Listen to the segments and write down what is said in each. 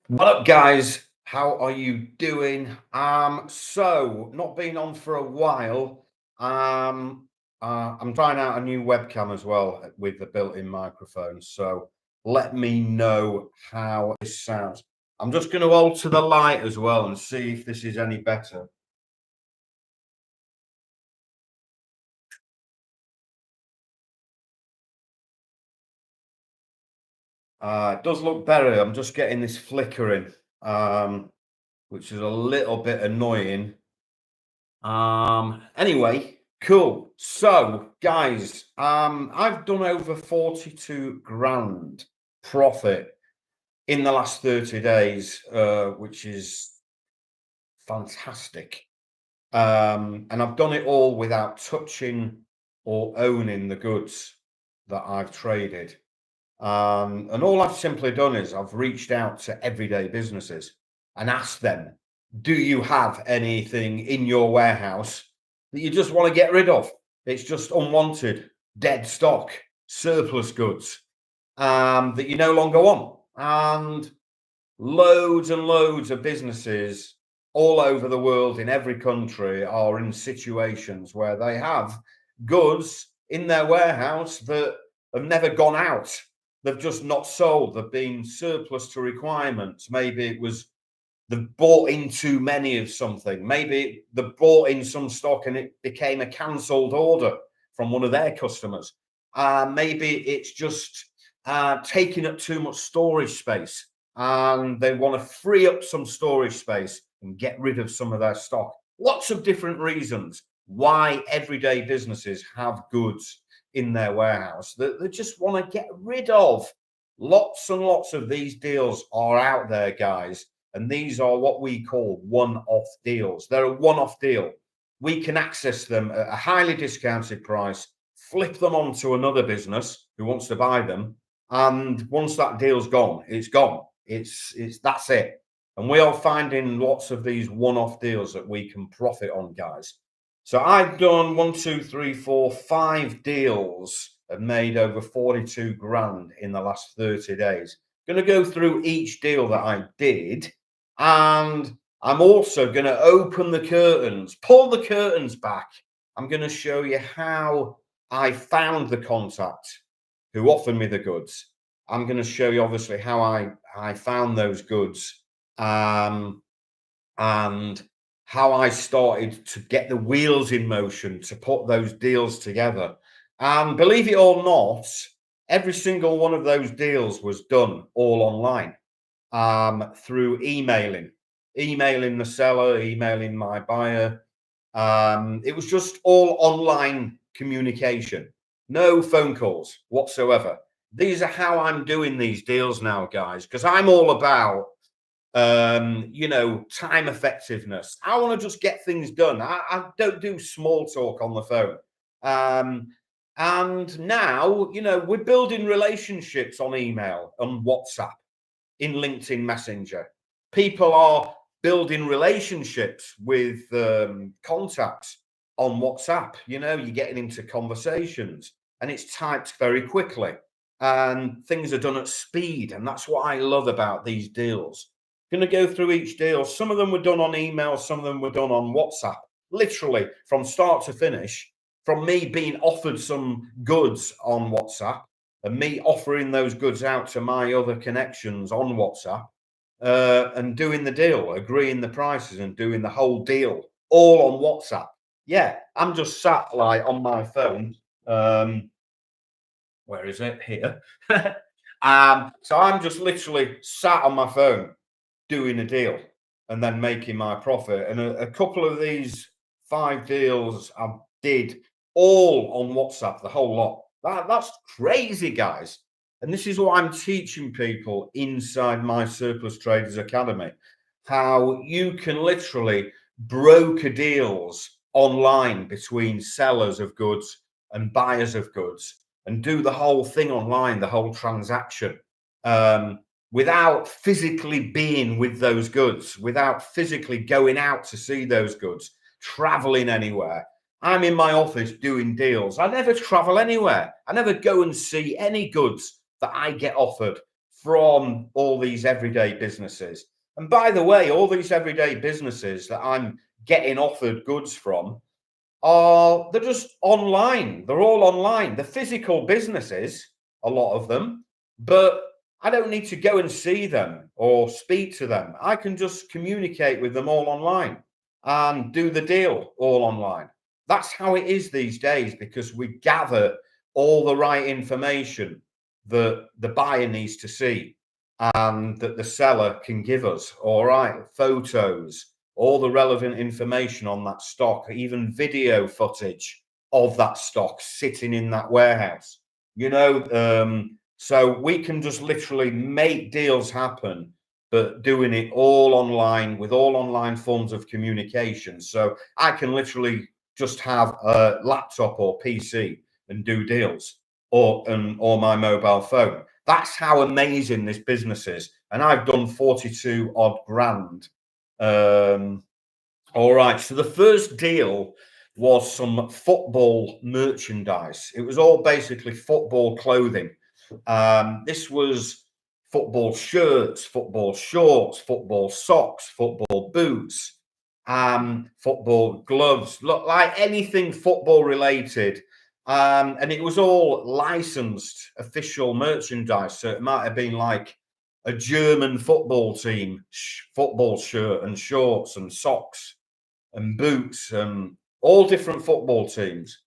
What up, guys? How are you doing? So not been on for a while. I'm trying out a new webcam as well with the built-in microphone. So let me know how this sounds. I'm just going to alter the light as well and see if this is any better. It does look better. I'm just getting this flickering, which is a little bit annoying. Anyway, cool. So, guys, I've done over 42 grand profit in the last 30 days, which is fantastic. And I've done it all without touching or owning the goods that I've traded. And all I've simply done is I've reached out to everyday businesses and asked them, do you have anything in your warehouse that you just want to get rid of? It's just unwanted, dead stock, surplus goods that you no longer want. And loads of businesses all over the world in every country are in situations where they have goods in their warehouse that have never gone out. They've just not sold. They've been surplus to requirements. Maybe it was they've bought in too many of something. Maybe they bought in some stock and it became a cancelled order from one of their customers. Maybe it's just taking up too much storage space and they want to free up some storage space and get rid of some of their stock. Lots of different reasons why everyday businesses have goods in their warehouse that they just want to get rid of. Lots and lots of these deals are out there, guys. And these are what we call one-off deals. They're a one-off deal. We can access them at a highly discounted price, flip them on to another business who wants to buy them. And once that deal's gone, it's gone. It's that's it. And we are finding lots of these one-off deals that we can profit on, guys. So I've done 1, 2, 3, 4, 5 deals and made over 42 grand in the last 30 days. Going to go through each deal that I did. And I'm also going to open the curtains, pull the curtains back. I'm going to show you how I found the contact who offered me the goods. I'm going to show you obviously how I found those goods and how I started to get the wheels in motion to put those deals together. And believe it or not, every single one of those deals was done all online through emailing the seller, emailing my buyer. It was just all online communication, no phone calls whatsoever. These are how I'm doing these deals now, guys, because I'm all about time effectiveness. I want to just get things done. I don't do small talk on the phone. And now, we're building relationships on email, on WhatsApp, in LinkedIn Messenger. People are building relationships with contacts on WhatsApp. You're getting into conversations and it's typed very quickly and things are done at speed. And that's what I love about these deals. Going to go through each deal. Some of them were done on email, some of them were done on WhatsApp, literally from start to finish, from me being offered some goods on WhatsApp and me offering those goods out to my other connections on WhatsApp and doing the deal, agreeing the prices and doing the whole deal all on WhatsApp. Yeah, I'm just sat like on my phone. Where is it? Here. So I'm just literally sat on my phone doing a deal and then making my profit. And a couple of these 5 deals I did all on WhatsApp, the whole lot. That's crazy, guys. And this is what I'm teaching people inside my Surplus Traders Academy, how you can literally broker deals online between sellers of goods and buyers of goods and do the whole thing online, the whole transaction, without physically being with those goods, without physically going out to see those goods, traveling anywhere. I'm in my office doing deals. I never travel anywhere. I never go and see any goods that I get offered from all these everyday businesses. And by the way, all these everyday businesses that I'm getting offered goods from they're just online. They're all online. The physical businesses, a lot of them, but I don't need to go and see them or speak to them. I can just communicate with them all online and do the deal all online. That's how it is these days because we gather all the right information that the buyer needs to see and that the seller can give us. All right, photos, all the relevant information on that stock, even video footage of that stock sitting in that warehouse. So we can just literally make deals happen, but doing it all online with all online forms of communication. So I can literally just have a laptop or PC and do deals or my mobile phone. That's how amazing this business is. And I've done 42 odd grand. All right. So the first deal was some football merchandise. It was all basically football clothing. This was football shirts, football shorts, football socks, football boots, football gloves, look like anything football related. And it was all licensed official merchandise. So it might have been like a German football team football shirt and shorts and socks and boots and all different football teams.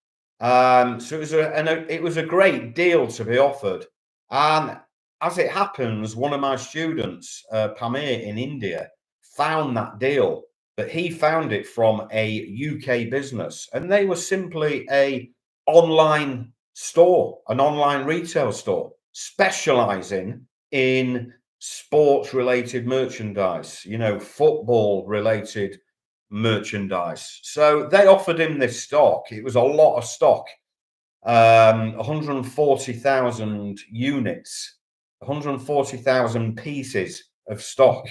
So it was a great deal to be offered. And as it happens, one of my students, Pamir in India, found that deal, but he found it from a UK business, and they were simply a online store, an online retail store, specializing in sports related merchandise, football related merchandise. So they offered him this stock. It was a lot of stock, 140,000 units, 140,000 pieces of stock.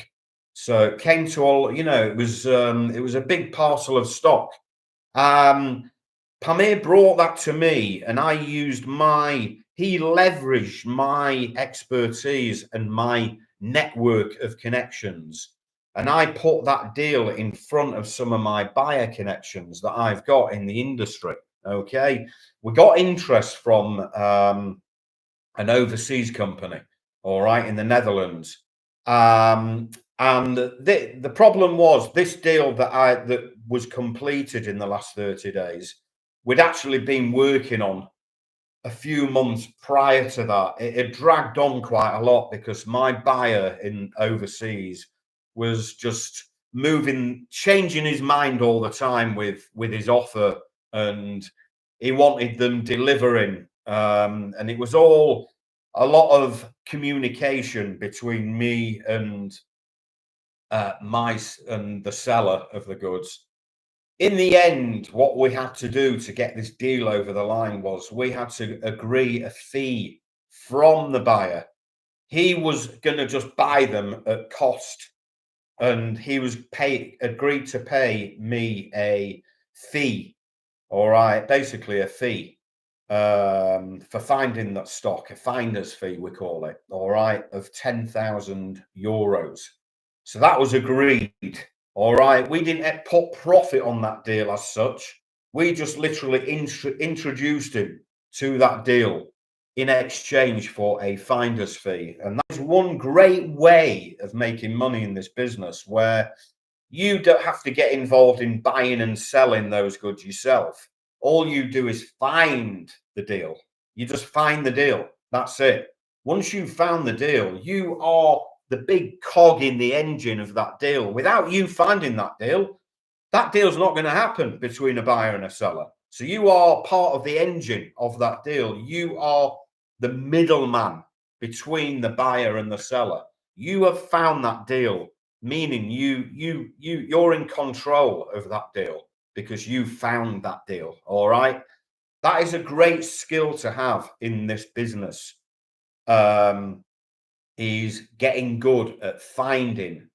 So it came to all, it was a big parcel of stock. Pamir brought that to me, and he leveraged my expertise and my network of connections. And I put that deal in front of some of my buyer connections that I've got in the industry. Okay. We got interest from an overseas company, all right, in the Netherlands. And the problem was this deal that was completed in the last 30 days, we'd actually been working on a few months prior to that. It dragged on quite a lot because my buyer in overseas was just changing his mind all the time with his offer, and he wanted them delivering. And it was all a lot of communication between me and the seller of the goods. In the end, what we had to do to get this deal over the line was we had to agree a fee from the buyer. He was going to just buy them at cost, and he was agreed to pay me a fee. All right, basically a fee for finding that stock, a finder's fee, we call it. All right, of 10,000 euros. So that was agreed. All right, we didn't put profit on that deal as such. We just literally introduced him to that deal in exchange for a finder's fee. And that's one great way of making money in this business, where you don't have to get involved in buying and selling those goods yourself. All you do is find the deal. You just find the deal. That's it. Once you've found the deal, you are the big cog in the engine of that deal. Without you finding that deal's not going to happen between a buyer and a seller. So you are part of the engine of that deal. You are the middleman between the buyer and the seller. You have found that deal, meaning you're in control of that deal because you found that deal. All right. That is a great skill to have in this business. Is getting good at finding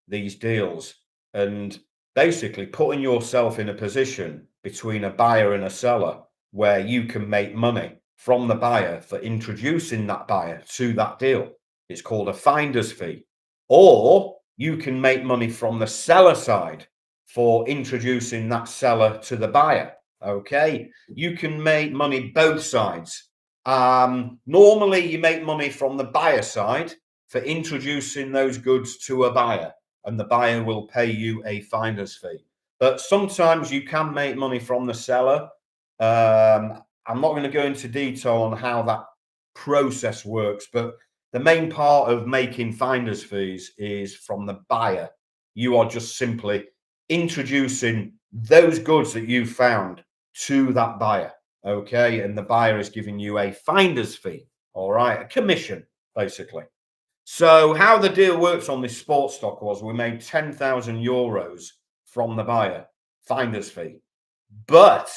these deals and basically putting yourself in a position between a buyer and a seller where you can make money from the buyer for introducing that buyer to that deal. It's called a finder's fee. Or you can make money from the seller side for introducing that seller to the buyer. Okay, you can make money both sides. Normally, you make money from the buyer side for introducing those goods to a buyer, and the buyer will pay you a finder's fee. But sometimes you can make money from the seller. I'm not going to go into detail on how that process works, but the main part of making finder's fees is from the buyer. You are just simply introducing those goods that you found to that buyer. Okay. And the buyer is giving you a finder's fee. All right. A commission, basically. So, how the deal works on this sports stock was we made 10,000 euros from the buyer, finder's fee. But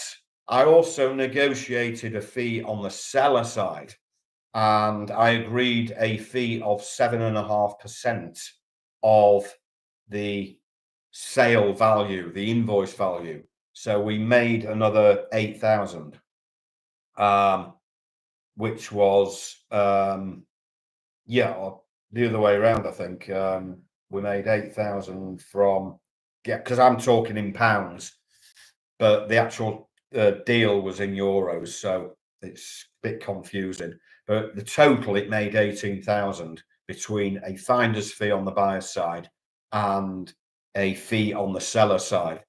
I also negotiated a fee on the seller side, and I agreed a fee of 7.5% of the sale value, the invoice value. So we made another 8,000, which was the other way around. I think we made 8,000 from because I'm talking in pounds, but the actual deal was in euros, so it's a bit confusing. But the total, it made 18,000 between a finder's fee on the buyer's side and a fee on the seller side.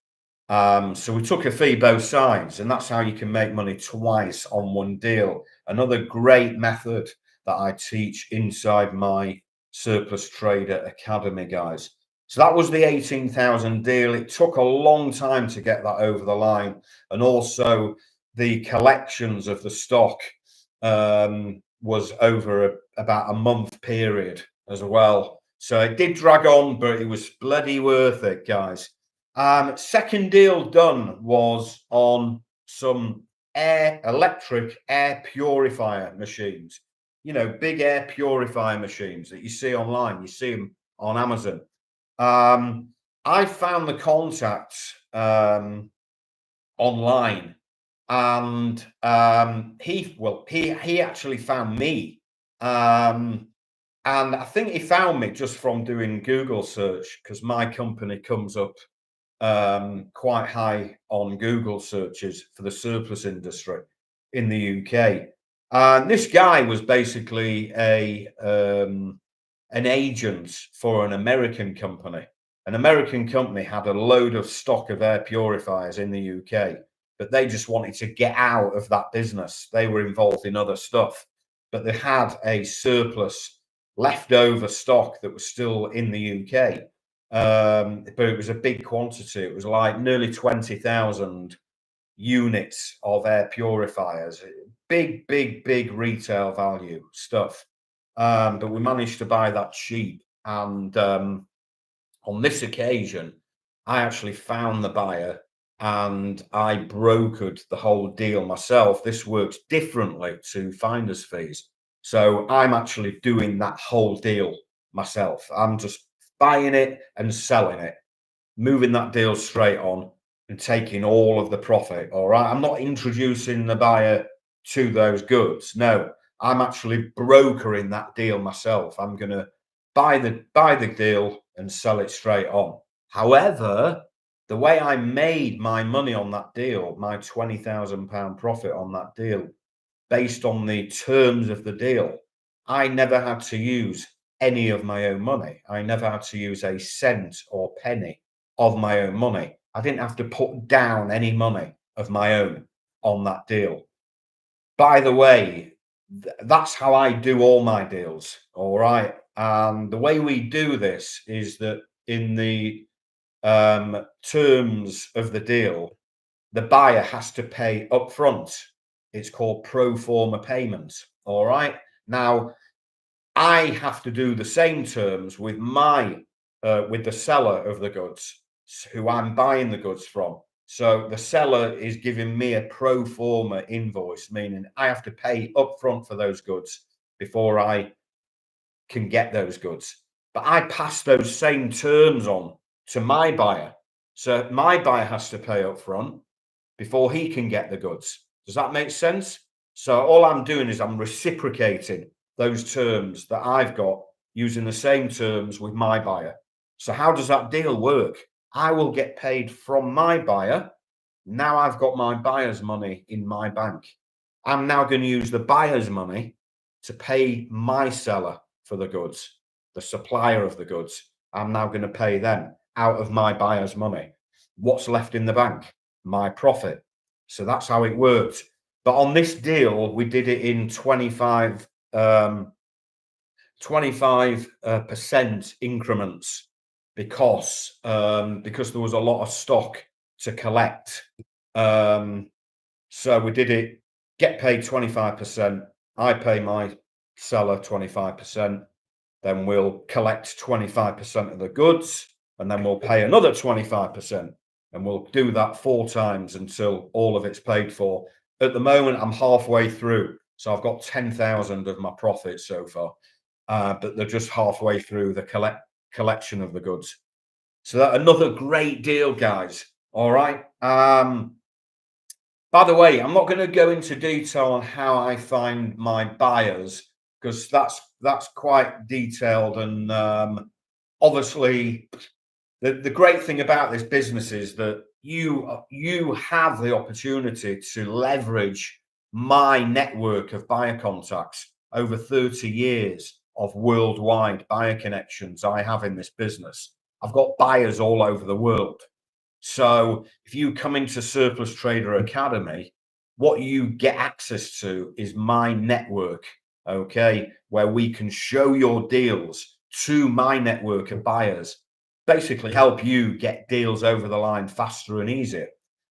So we took a fee both sides, and that's how you can make money twice on one deal. Another great method that I teach inside my Surplus Trader Academy, guys. So that was the 18,000 deal. It took a long time to get that over the line, and also the collections of the stock was over about a month period as well. So it did drag on, but it was bloody worth it, guys. Second deal done was on some electric air purifier machines. You know, big air purifier machines that you see online. You see them on Amazon. I found the contact online, and he actually found me, and I think he found me just from doing Google search, because my company comes up quite high on Google searches for the surplus industry in the UK. And this guy was basically an agent for an American company. An American company had a load of stock of air purifiers in the UK, but they just wanted to get out of that business. They were involved in other stuff, but they had a surplus leftover stock that was still in the UK. But it was a big quantity. It was like nearly 20,000 units of air purifiers. Big retail value stuff. But we managed to buy that cheap. And on this occasion, I actually found the buyer and I brokered the whole deal myself. This works differently to finder's fees. So I'm actually doing that whole deal myself. I'm just buying it and selling it, moving that deal straight on and taking all of the profit. All right. I'm not introducing the buyer to those goods. No, I'm actually brokering that deal myself. I'm going to buy the deal and sell it straight on. However, the way I made my money on that deal, my £20,000 profit on that deal, based on the terms of the deal, I never had to use any of my own money. I never had to use a cent or penny of my own money. I didn't have to put down any money of my own on that deal. By the way, that's how I do all my deals. All right. And the way we do this is that in the terms of the deal, the buyer has to pay upfront. It's called pro forma payment. All right. Now, I have to do the same terms with with the seller of the goods, who I'm buying the goods from. So the seller is giving me a pro forma invoice, meaning I have to pay upfront for those goods before I can get those goods. But I pass those same terms on to my buyer. So my buyer has to pay upfront before he can get the goods. Does that make sense? So all I'm doing is I'm reciprocating those terms that I've got using the same terms with my buyer. So how does that deal work? I will get paid from my buyer. Now I've got my buyer's money in my bank. I'm now going to use the buyer's money to pay my seller for the goods, the supplier of the goods. I'm now going to pay them out of my buyer's money. What's left in the bank? My profit. So that's how it worked. But on this deal, we did it in 25% increments because there was a lot of stock to collect. So we did it, get paid 25%. I pay my seller 25%. Then we'll collect 25% of the goods, and then we'll pay another 25%. And we'll do that 4 times until all of it's paid for. At the moment, I'm halfway through. So I've got 10,000 of my profit so far. But they're just halfway through the collection of the goods. So that another great deal, guys. All right. By the way, I'm not going to go into detail on how I find my buyers, because that's quite detailed. And obviously, the great thing about this business is that you have the opportunity to leverage my network of buyer contacts over 30 years of worldwide buyer connections I have in this business. I've got buyers all over the world. So if you come into Surplus Trader Academy, what you get access to is my network, okay, where we can show your deals to my network of buyers, basically help you get deals over the line faster and easier.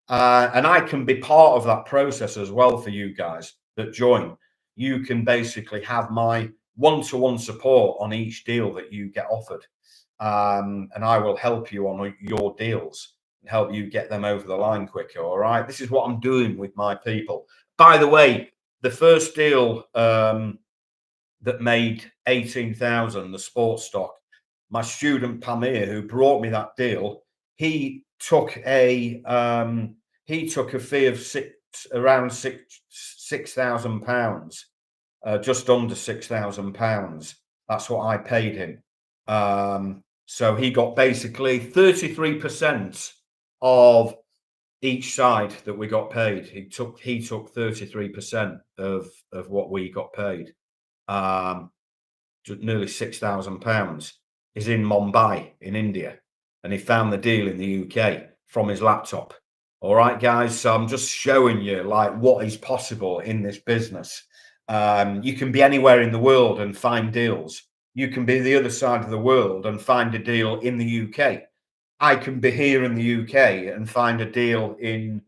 And I can be part of that process as well for you guys that join. You can basically have my one-to-one support on each deal that you get offered. And I will help you on your deals and help you get them over the line quicker. All right. This is what I'm doing with my people. By the way, the first deal that made 18,000, the sports stock, my student Pamir, who brought me that deal, he took a fee of around £6,000, just under £6,000. That's what I paid him. So he got basically 33% of each side that we got paid. He took 33% of what we got paid. Nearly £6,000 is in Mumbai in India, and he found the deal in the UK from his laptop. All right, guys. So I'm just showing you like what is possible in this business. You can be anywhere in the world and find deals. You can be the other side of the world and find a deal in the UK. I can be here in the UK and find a deal in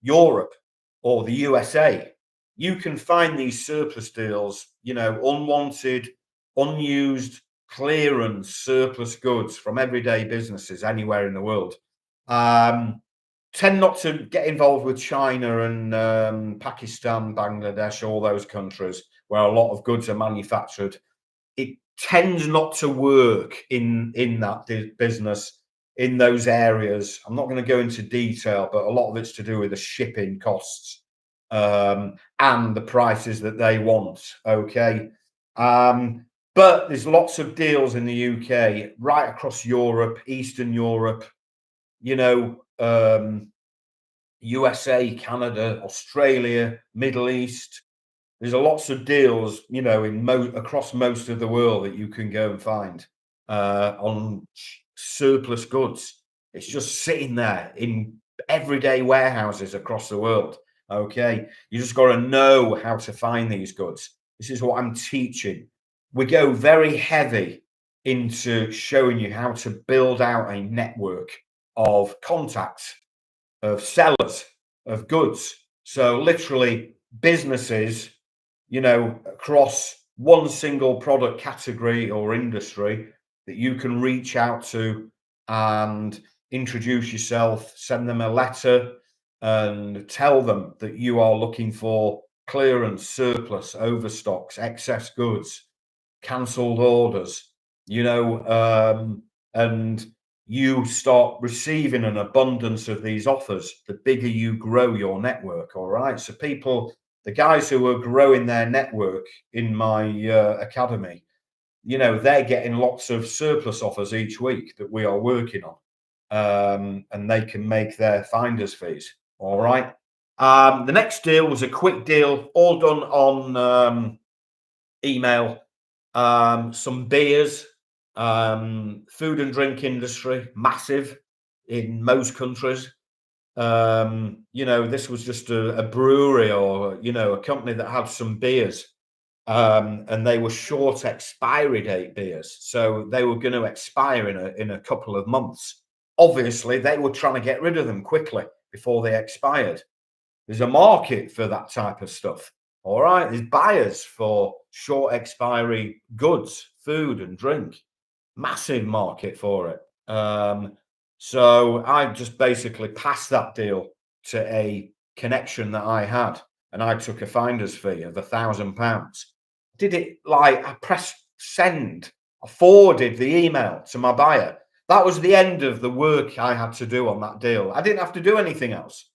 Europe or the USA. You can find these surplus deals, unwanted, unused, clearance, surplus goods from everyday businesses anywhere in the world. Tend not to get involved with China and Pakistan, Bangladesh, all those countries where a lot of goods are manufactured. It tends not to work in that business in those areas. I'm not going to go into detail, but a lot of it's to do with the shipping costs and the prices that they want. Okay. But there's lots of deals in the UK, right across Europe, Eastern Europe, USA, Canada, Australia, Middle East. There's lots of deals, across most of the world that you can go and find on surplus goods. It's just sitting there in everyday warehouses across the world. Okay, you just got to know how to find these goods. This is what I'm teaching. We go very heavy into showing you how to build out a network of contacts, of sellers, of goods. So literally businesses, across one single product category or industry that you can reach out to and introduce yourself, send them a letter and tell them that you are looking for clearance, surplus, overstocks, excess goods, cancelled orders, and you start receiving an abundance of these offers, the bigger you grow your network. All right. So the guys who are growing their network in my academy, they're getting lots of surplus offers each week that we are working on, and they can make their finder's fees. All right. The next deal was a quick deal, all done on email. Some beers, food and drink industry, massive in most countries. This was just a brewery or, a company that had some beers, and they were short expiry date beers. So they were going to expire in a couple of months. Obviously, they were trying to get rid of them quickly before they expired. There's a market for that type of stuff. All right. There's buyers for short expiry goods, food and drink. Massive market for it. So I just basically passed that deal to a connection that I had, and I took a finder's fee of £1,000. Did it like I pressed send, I forwarded the email to my buyer. That was the end of the work I had to do on that deal. I didn't have to do anything else.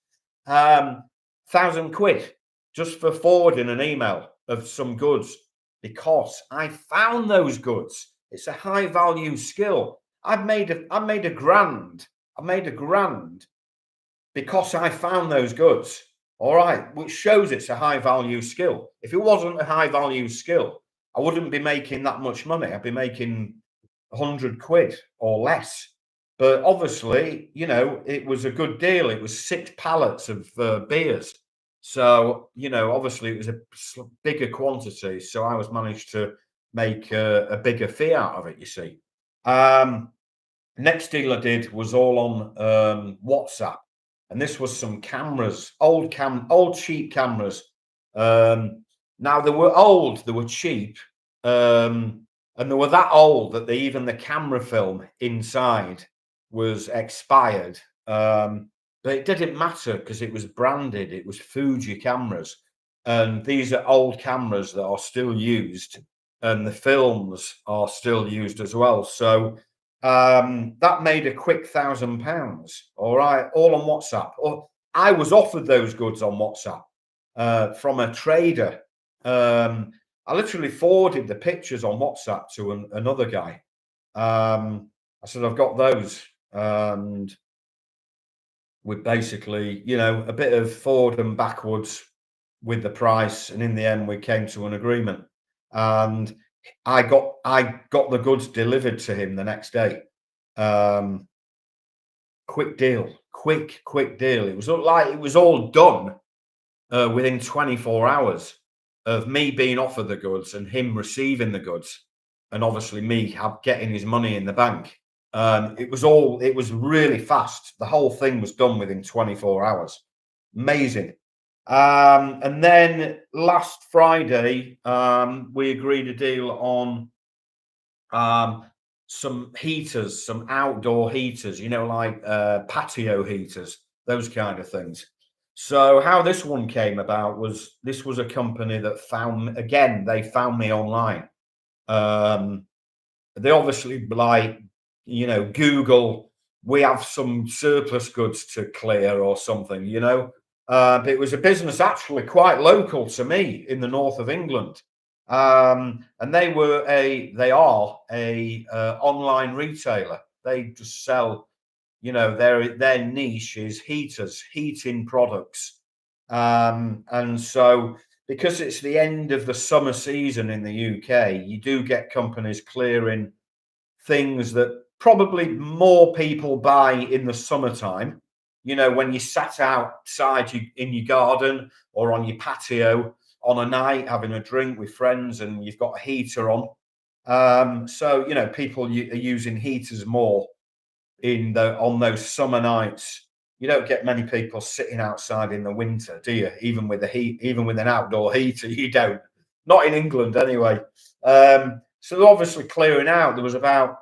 £1,000 just for forwarding an email of some goods, because I found those goods. It's a high value skill. I made a grand because I found those goods. All right, which shows it's a high value skill. If it wasn't a high value skill, I wouldn't be making that much money. I'd be making £100 or less. But obviously, it was a good deal. It was 6 pallets of beers. So, obviously it was a bigger quantity. So I was managed to make a bigger fee out of it, you see. Next deal I did was all on WhatsApp. And this was some cameras, old cheap cameras. Now they were old, they were cheap. And they were that old that even the camera film inside was expired. But it didn't matter because it was branded. It was Fuji cameras. And these are old cameras that are still used. And the films are still used as well. So that made a quick £1,000. All right. All on WhatsApp. I was offered those goods on WhatsApp from a trader. I literally forwarded the pictures on WhatsApp to another guy. I said, I've got those. And we basically, a bit of forward and backwards with the price. And in the end, we came to an agreement. And I got the goods delivered to him the next day. Quick deal. It was like it was all done within 24 hours of me being offered the goods and him receiving the goods, and obviously me getting his money in the bank. It was really fast. The whole thing was done within 24 hours. Amazing. And then last Friday, we agreed a deal on some heaters, some outdoor heaters, like patio heaters, those kind of things. So how this one came about was this was a company that found me online. They obviously Google, we have some surplus goods to clear or something, but it was a business actually quite local to me in the north of England. And they are a online retailer. They just sell, their niche is heating products. And so because it's the end of the summer season in the UK, you do get companies clearing things that probably more people buy in the summertime. When you sat outside in your garden or on your patio on a night having a drink with friends and you've got a heater on. So, people are using heaters more on those summer nights. You don't get many people sitting outside in the winter, do you? Even with an outdoor heater, you don't. Not in England anyway. So they're obviously clearing out. There was about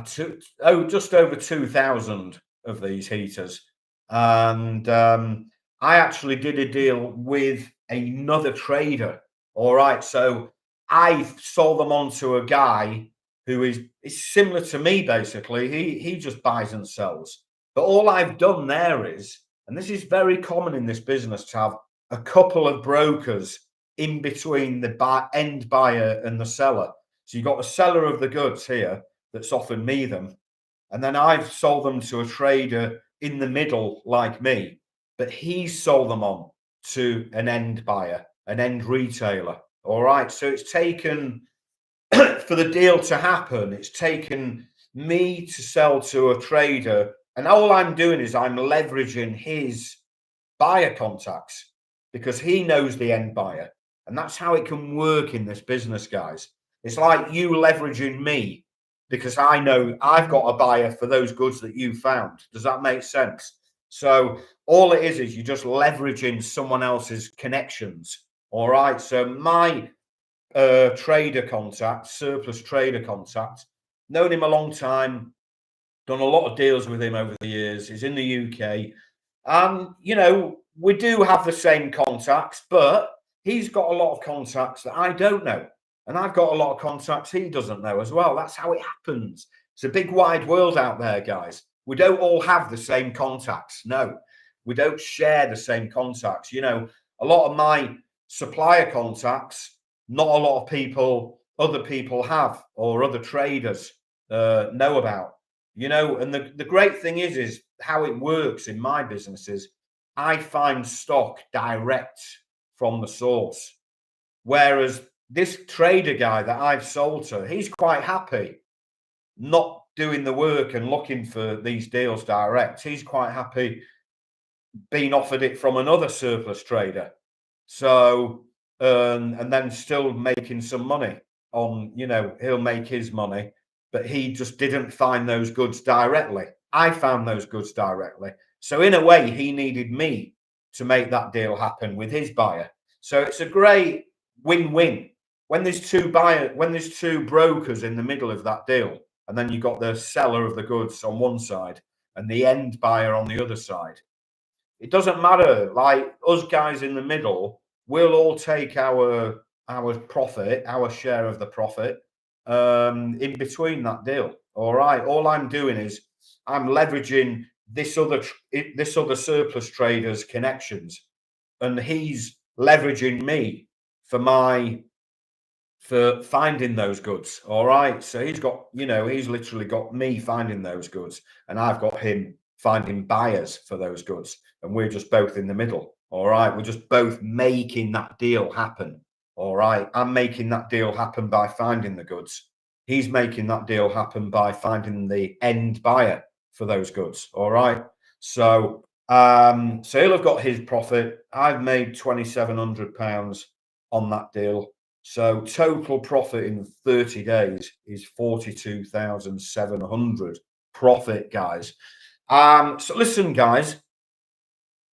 just over 2,000 of these heaters. And I actually did a deal with another trader. All right. So I sold them on to a guy who is similar to me, basically. He just buys and sells. But all I've done there is, and this is very common in this business, to have a couple of brokers in between the end buyer and the seller. So you've got the seller of the goods here that's offered me them, and then I've sold them to a trader in the middle like me, but he's sold them on to an end buyer, an end retailer. All right. So it's taken for the deal to happen, it's taken me to sell to a trader, and all I'm doing is I'm leveraging his buyer contacts because he knows the end buyer. And that's how it can work in this business, guys. It's like you leveraging me because I know I've got a buyer for those goods that you found. Does that make sense? So all it is you're just leveraging someone else's connections. All right. So my trader contact, surplus trader contact, known him a long time, done a lot of deals with him over the years. He's in the UK. And, we do have the same contacts, but he's got a lot of contacts that I don't know. And I've got a lot of contacts he doesn't know as well. That's how it happens. It's a big wide world out there, guys. We don't all have the same contacts. No, we don't share the same contacts. A lot of my supplier contacts, not a lot of other people have, or other traders know about. And the great thing is how it works in my businesses. I find stock direct from the source, whereas this trader guy that I've sold to, he's quite happy not doing the work and looking for these deals direct. He's quite happy being offered it from another surplus trader. So and then still making some money on, he'll make his money, but he just didn't find those goods directly. I found those goods directly. So in a way, he needed me to make that deal happen with his buyer. So it's a great win-win. When there's two brokers in the middle of that deal, and then you've got the seller of the goods on one side and the end buyer on the other side. It doesn't matter. Like us guys in the middle, we'll all take our profit, our share of the profit, in between that deal. All right. All I'm doing is I'm leveraging this other surplus trader's connections, and he's leveraging me for finding those goods. All right. So he's literally got me finding those goods, and I've got him finding buyers for those goods. And we're just both in the middle. All right. We're just both making that deal happen. All right. I'm making that deal happen by finding the goods. He's making that deal happen by finding the end buyer for those goods. All right. So he'll have got his profit. I've made £2,700 on that deal. So total profit in 30 days is 42,700 profit, guys. So listen, guys,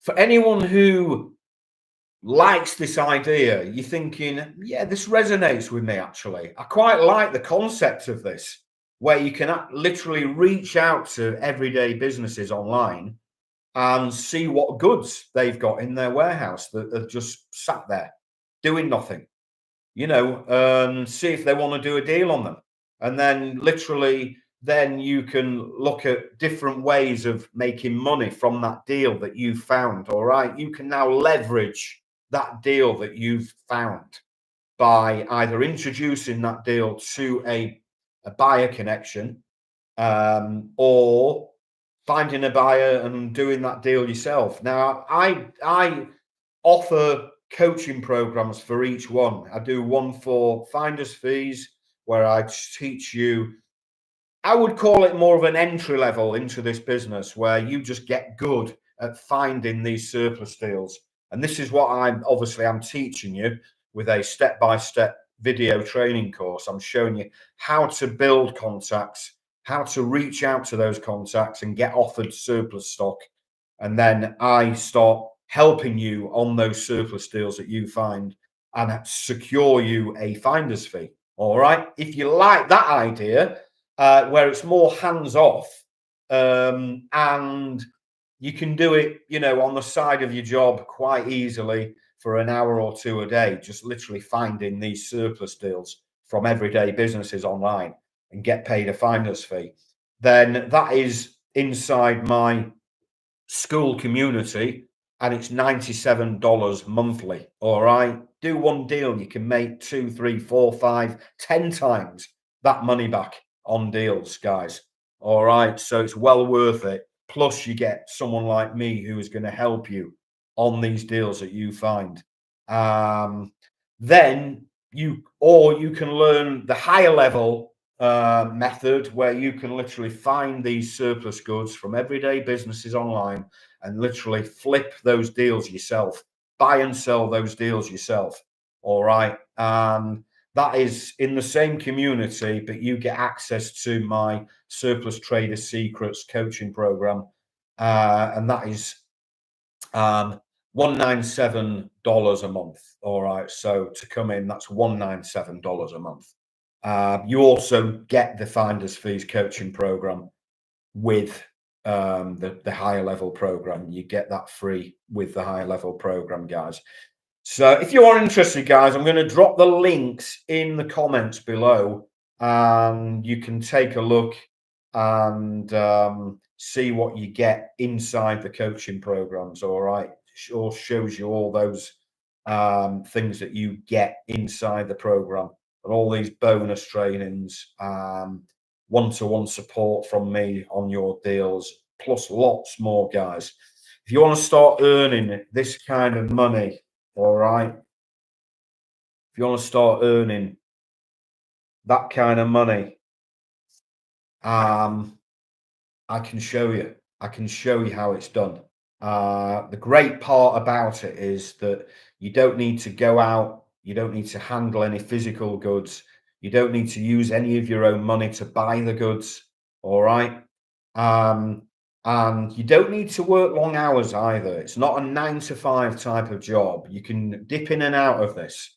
for anyone who likes this idea, you're thinking, yeah, this resonates with me, actually. I quite like the concept of this, where you can literally reach out to everyday businesses online and see what goods they've got in their warehouse that are just sat there doing nothing. See if they want to do a deal on them. And then literally, then you can look at different ways of making money from that deal that you found. All right. You can now leverage that deal that you've found by either introducing that deal to a buyer connection, or finding a buyer and doing that deal yourself. Now, I offer coaching programs for each one. I do one for finder's fees, where I teach you, I would call it more of an entry level into this business, where you just get good at finding these surplus deals. And this is what I'm teaching you with a step-by-step video training course. I'm showing you how to build contacts, how to reach out to those contacts and get offered surplus stock. And then I start helping you on those surplus deals that you find and secure you a finder's fee. All right. If you like that idea, where it's more hands off, and you can do it, on the side of your job quite easily for an hour or two a day, just literally finding these surplus deals from everyday businesses online and get paid a finder's fee, then that is inside my school community, and it's $97 monthly. All right. do one deal, you can make 2, 3, 4, 5, 10 times that money back on deals, guys. All right. So it's well worth it. Plus, you get someone like me who is going to help you on these deals that you find. Then you can learn the higher level method where you can literally find these surplus goods from everyday businesses online and literally flip those deals yourself, buy and sell those deals yourself. All right. And that is in the same community, but you get access to my Surplus Trader Secrets coaching program. And that is $197 a month. All right. So to come in, that's $197 a month. You also get the Finder's Fees coaching program with the higher level program. You get that free with the higher level program, guys. So if you are interested, guys, I'm going to drop the links in the comments below, and you can take a look and see what you get inside the coaching programs. All right, it sure shows you all those things that you get inside the program, and all these bonus trainings, one-to-one support from me on your deals, plus lots more, guys. If you want to start earning this kind of money, all right, if you want to start earning that kind of money, I can show you. I can show you how it's done. The great part about it is that you don't need to go out. You don't need to handle any physical goods. You don't need to use any of your own money to buy the goods. All right. And you don't need to work long hours either. It's not a 9 to 5 type of job. You can dip in and out of this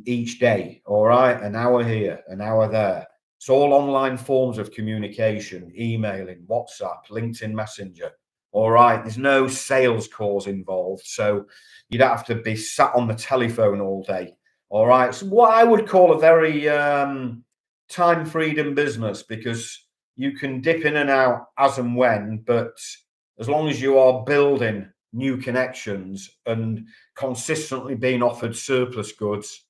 each day. All right. An hour here, an hour there. It's all online forms of communication, emailing, WhatsApp, LinkedIn Messenger. All right. There's no sales calls involved. So you don't have to be sat on the telephone all day. All right. So what I would call a very time freedom business, because you can dip in and out as and when, but as long as you are building new connections and consistently being offered surplus goods,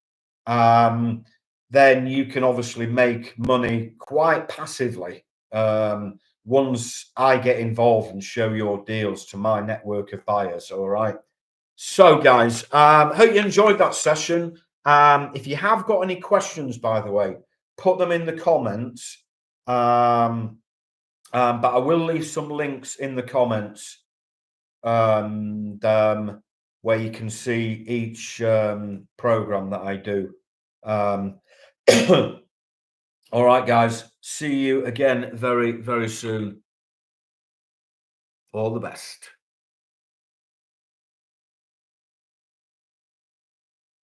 then you can obviously make money quite passively once I get involved and show your deals to my network of buyers. All right. So, guys, hope you enjoyed that session. If you have got any questions, by the way, put them in the comments. But I will leave some links in the comments and where you can see each program that I do. All right, guys. See you again very, very soon. All the best.